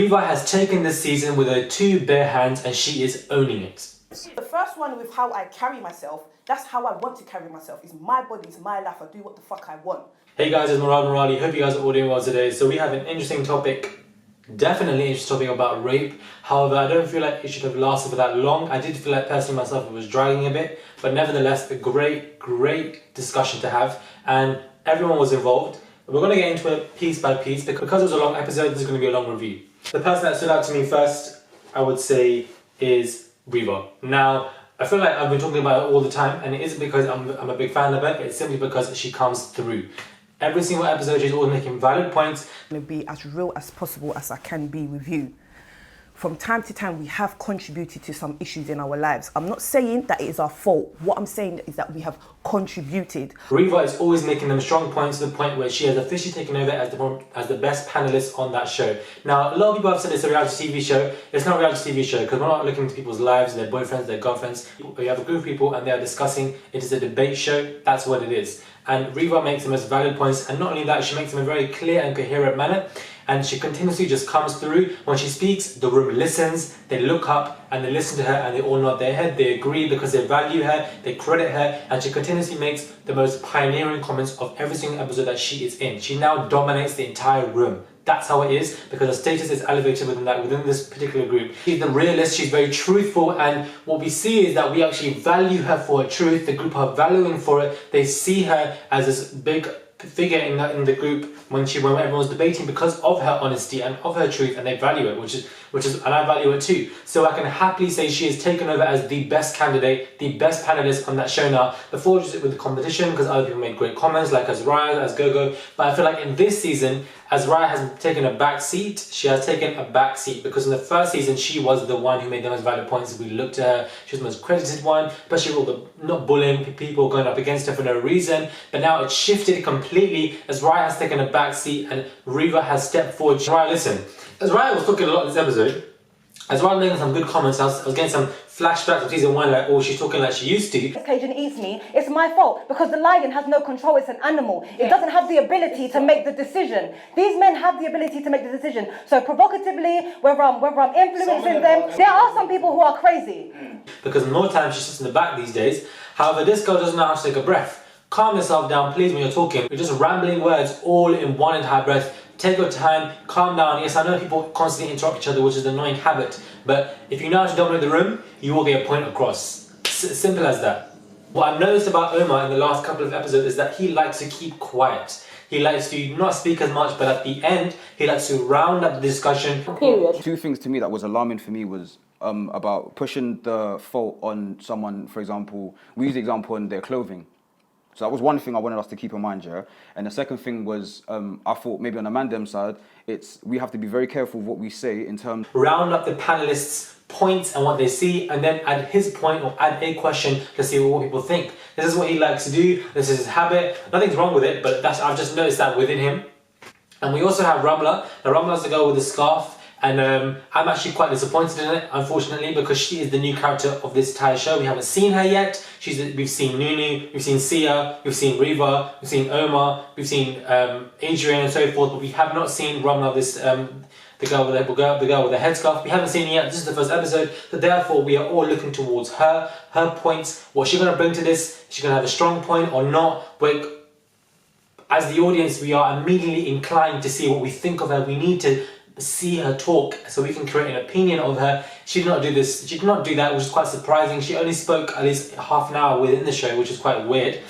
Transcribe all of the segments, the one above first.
Reva has taken this season with her two bare hands and she is owning it. The first one with how I carry myself, that's how I want to carry myself. It's my body, it's my life, I do what the fuck I want. Hey guys, it's Morali. Hope you guys are all doing well today. So we have an interesting topic, definitely interesting topic about rape. However, I don't feel like it should have lasted for that long. I did feel like personally myself it was dragging a bit, but nevertheless a great discussion to have, and everyone was involved. We're going to get into it piece by piece because it was a long episode. This is going to be a long review. The person that stood out to me first, I would say, is Reva. Now, I feel like I've been talking about it all the time, and it isn't because I'm a big fan of her. It's simply because she comes through. Every single episode, she's always making valid points. I'm going to be as real as possible as I can be with you. From time to time, we have contributed to some issues in our lives. I'm not saying that it is our fault. What I'm saying is that we have contributed. Reva is always making them strong points to the point where she has officially taken over as the best panelist on that show. Now, a lot of people have said it's a reality TV show. It's not a reality TV show because we're not looking into people's lives, their boyfriends, their girlfriends. We have a group of people and they are discussing. It is a debate show. That's what it is. And Reva makes the most valid points, and not only that, she makes them in a very clear and coherent manner, and she continuously just comes through. When she speaks, the room listens, they look up and they listen to her and they all nod their head, they agree because they value her, they credit her, and she continuously makes the most pioneering comments of every single episode that she is in. She now dominates the entire room. That's how it is, because her status is elevated within this particular group. She's the realist, she's very truthful, and what we see is that we actually value her for her truth. The group are valuing for it. They see her as this big figure in the group when everyone's debating because of her honesty and of her truth, and they value it, which is and I value it too. So I can happily say she has taken over as the best candidate, the best panelist on that show now. Before just with the competition, because other people made great comments like Azariah, as Gogo, but I feel like in this season, Azariah has taken a back seat. She has taken a back seat because in the first season she was the one who made the most valid points. We looked at her, she was the most credited one, especially all the not bullying people going up against her for no reason. But now it's shifted completely. Azariah has taken a back seat and Reva has stepped forward. Azariah, listen, Azariah was talking a lot in this episode. Azariah making some good comments. I was getting some flashbacks of season 1, like, oh, she's talking like she used to. If Cajun eats me, it's my fault because the lion has no control, it's an animal. It doesn't have the ability to make the decision. These men have the ability to make the decision. So provocatively, whether I'm influencing them, there are some people who are crazy. Because more time she sits in the back these days. However, this girl doesn't know how to take a breath. Calm yourself down, please, when you're talking. You're just rambling words all in one entire breath. Take your time, calm down. Yes, I know people constantly interrupt each other, which is an annoying habit, but if you know how to dominate the room, you will get a point across. Simple as that. What I've noticed about Omar in the last couple of episodes is that he likes to keep quiet. He likes to not speak as much, but at the end, he likes to round up the discussion. Period. Two things to me that was alarming for me was about pushing the fault on someone. For example, we use the example on their clothing. So that was one thing I wanted us to keep in mind, yeah? And the second thing was, I thought maybe on the Mandem side, we have to be very careful with what we say in terms... Round up the panelists' points and what they see, and then add his point or add a question to see what people think. This is what he likes to do, this is his habit. Nothing's wrong with it, but I've just noticed that within him. And we also have Ramla. Now Ramla's the girl with the scarf. And I'm actually quite disappointed in it, unfortunately, because she is the new character of this entire show. We haven't seen her yet. We've seen Nunu, we've seen Sia, we've seen Reva, we've seen Omar, we've seen Adrian and so forth, but we have not seen Ramla, the girl with the headscarf. We haven't seen her yet. This is the first episode, so therefore we are all looking towards her points. What's she going to bring to this? Is she going to have a strong point or not? But as the audience, we are immediately inclined to see what we think of her. We need to see her talk so we can create an opinion of her. She did not do this. She did not do that, which is quite surprising. She only spoke at least half an hour within the show, which is quite weird.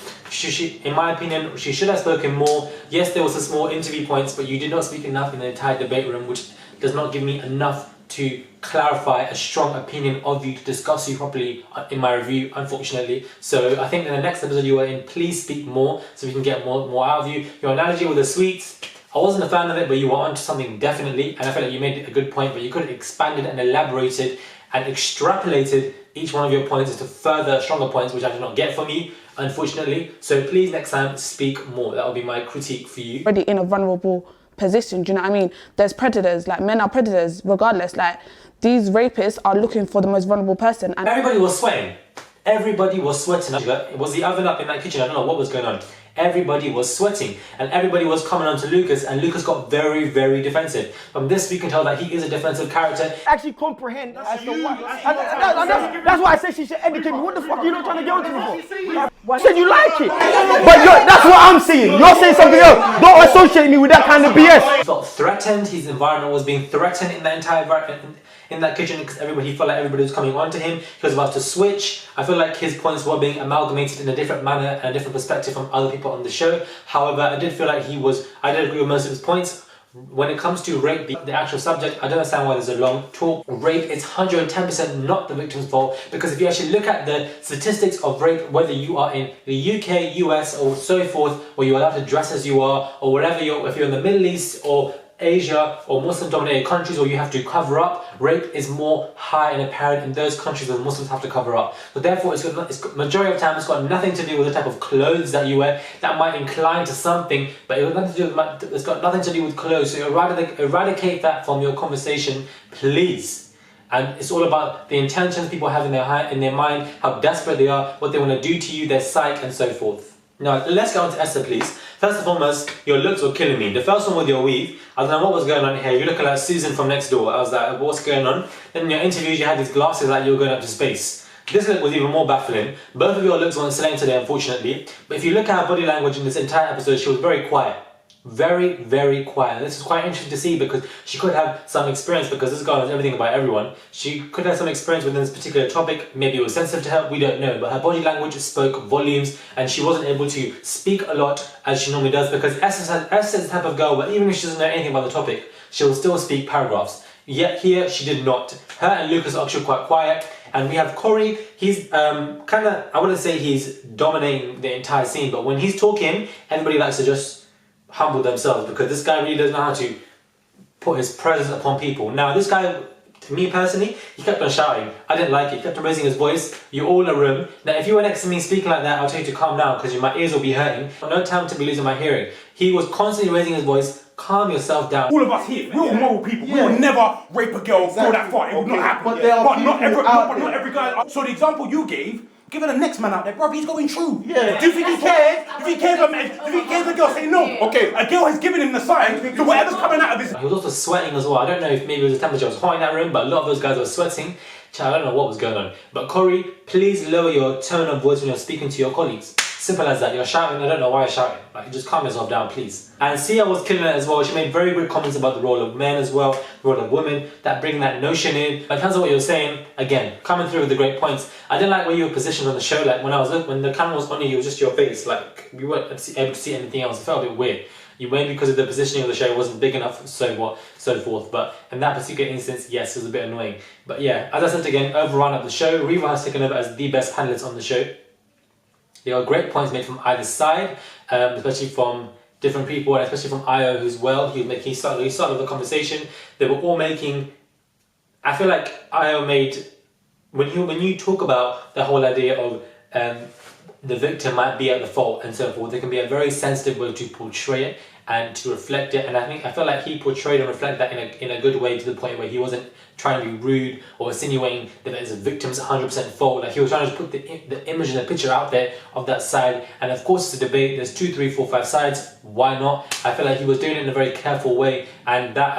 In my opinion, she should have spoken more. Yes, there was some small interview points, but you did not speak enough in the entire debate room, which does not give me enough to clarify a strong opinion of you, to discuss you properly in my review, unfortunately. So I think in the next episode you are in, please speak more so we can get more out of you. Your analogy with the sweets, I wasn't a fan of it, but you were onto something definitely, and I feel like you made a good point, but you could have expanded and elaborated and extrapolated each one of your points into further stronger points, which I did not get from you, unfortunately. So please next time speak more. That will be my critique for you. Already in a vulnerable position, do you know what I mean? There's predators, like men are predators regardless, like these rapists are looking for the most vulnerable person. And everybody was sweating. Everybody was sweating. Was the oven up in that kitchen? I don't know what was going on. everybody was sweating and everybody was coming on to Lucas, and Lucas got very, very defensive. From this we can tell that he is a defensive character. Actually comprehend as to why. That's why I said she should educate me. What the fuck are you not trying to get onto me for? I said you like it. But that's what I'm seeing. You're saying something else. Don't associate me with that kind of BS. He felt threatened, his environment was being threatened in that entire environment, in that kitchen, because he felt like everybody was coming on to him. He was about to switch. I feel like his points were being amalgamated in a different manner and a different perspective from other people on the show. However, I did feel like I did agree with most of his points. When it comes to rape, the actual subject, I don't understand why there's a long talk. Rape is 110% not the victim's fault, because if you actually look at the statistics of rape, whether you are in the UK, US or so forth, or you're allowed to dress as you are, or wherever if you're in the Middle East or Asia or Muslim dominated countries where you have to cover up, rape is more high and apparent in those countries where Muslims have to cover up. So therefore majority of the time it's got nothing to do with the type of clothes that you wear. That might incline to something, but it's got nothing to do with clothes. So eradicate that from your conversation, please. And it's all about the intentions people have in their mind, how desperate they are, what they want to do to you, their psyche and so forth. Now, let's get on to Esther, please. First and foremost, your looks were killing me. The first one with your weave, I don't know what was going on here. You're looking like Susan from Next Door. I was like, what's going on? Then in your interviews, you had these glasses like you were going up to space. This look was even more baffling. Both of your looks weren't slaying today, unfortunately. But if you look at her body language in this entire episode, she was very quiet. Very, very quiet. This is quite interesting to see because she could have some experience, because this girl knows everything about everyone. She could have some experience within this particular topic. Maybe it was sensitive to her, we don't know. But her body language spoke volumes, and she wasn't able to speak a lot as she normally does, because Esther's the type of girl where even if she doesn't know anything about the topic, she'll still speak paragraphs. Yet here, she did not. Her and Lucas are actually quite quiet. And we have Cory. He's kind of, I wouldn't say he's dominating the entire scene, but when he's talking, everybody likes to just humble themselves, because this guy really doesn't know how to put his presence upon people. Now this guy, to me personally, he kept on shouting. I didn't like it. He kept on raising his voice. You're all in a room. Now if you were next to me speaking like that, I'll tell you to calm down, because my ears will be hurting. No time to be losing my hearing. He was constantly raising his voice. Calm yourself down. All of us here, we're all moral people. We will never rape a girl, go that far. It will not happen. But not every guy. So the example you gave, give it the next man out there, bro. He's going true. Yeah. Do you think he cares? If he cares, the girl say no. Okay. A girl has given him the sign to whatever's coming out of his. He was also sweating as well. I don't know if maybe it was the temperature was hot in that room, but a lot of those guys were sweating. I don't know what was going on. But Cory, please lower your tone of voice when you're speaking to your colleagues. Simple as that. You're shouting. I don't know why you're shouting. Like, just calm yourself down, please. And Sia was killing it as well. She made very good comments about the role of men as well, the role of women, that bring that notion in. But in terms of what you're saying, again, coming through with the great points. I didn't like where you were positioned on the show. Like when the camera was on you, it was just your face. Like we weren't able to see anything else. It felt a bit weird. You went because of the positioning of the show, it wasn't big enough, so forth. But in that particular instance, yes, it was a bit annoying. But yeah, as I said again, overall of the show, Reva has taken over as the best panelist on the show. There are great points made from either side, especially from different people, and especially from Io as well. He started the conversation. They were all making. I feel like Io made when you talk about the whole idea of the victim might be at the fault and so forth. There can be a very sensitive way to portray it and to reflect it, and I felt like he portrayed and reflected that in a good way, to the point where he wasn't trying to be rude or insinuating that it's a victim's 100% fault. Like he was trying to put the image and the picture out there of that side. And of course it's a debate, there's 2, 3, 4, 5 sides, why not? I feel like he was doing it in a very careful way, and that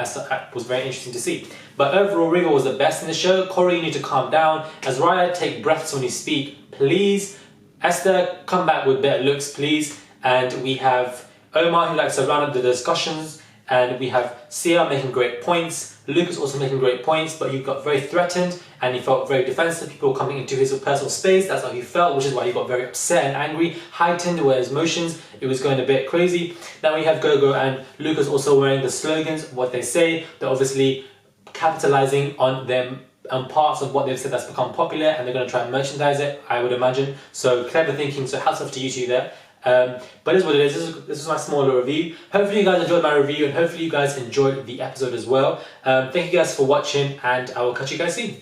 was very interesting to see. But overall, Reva was the best in the show. Cory, you need to calm down. Azariah, take breaths when you speak, please. Esther, come back with better looks, please. And we have Omar, who likes to round up the discussions. And we have Sia making great points. Lucas also making great points, but he got very threatened and he felt very defensive. People coming into his personal space. That's how he felt, which is why he got very upset and angry. Heightened were his emotions. It was going a bit crazy. Then we have Gogo and Lucas also wearing the slogans, what they say. They're obviously capitalizing on them and parts of what they've said that's become popular, and they're going to try and merchandise it, I would imagine. So clever thinking. So hats off to you two there. But it is what it is. This is my small little review. Hopefully you guys enjoyed my review, and hopefully you guys enjoyed the episode as well. Thank you guys for watching, and I will catch you guys soon.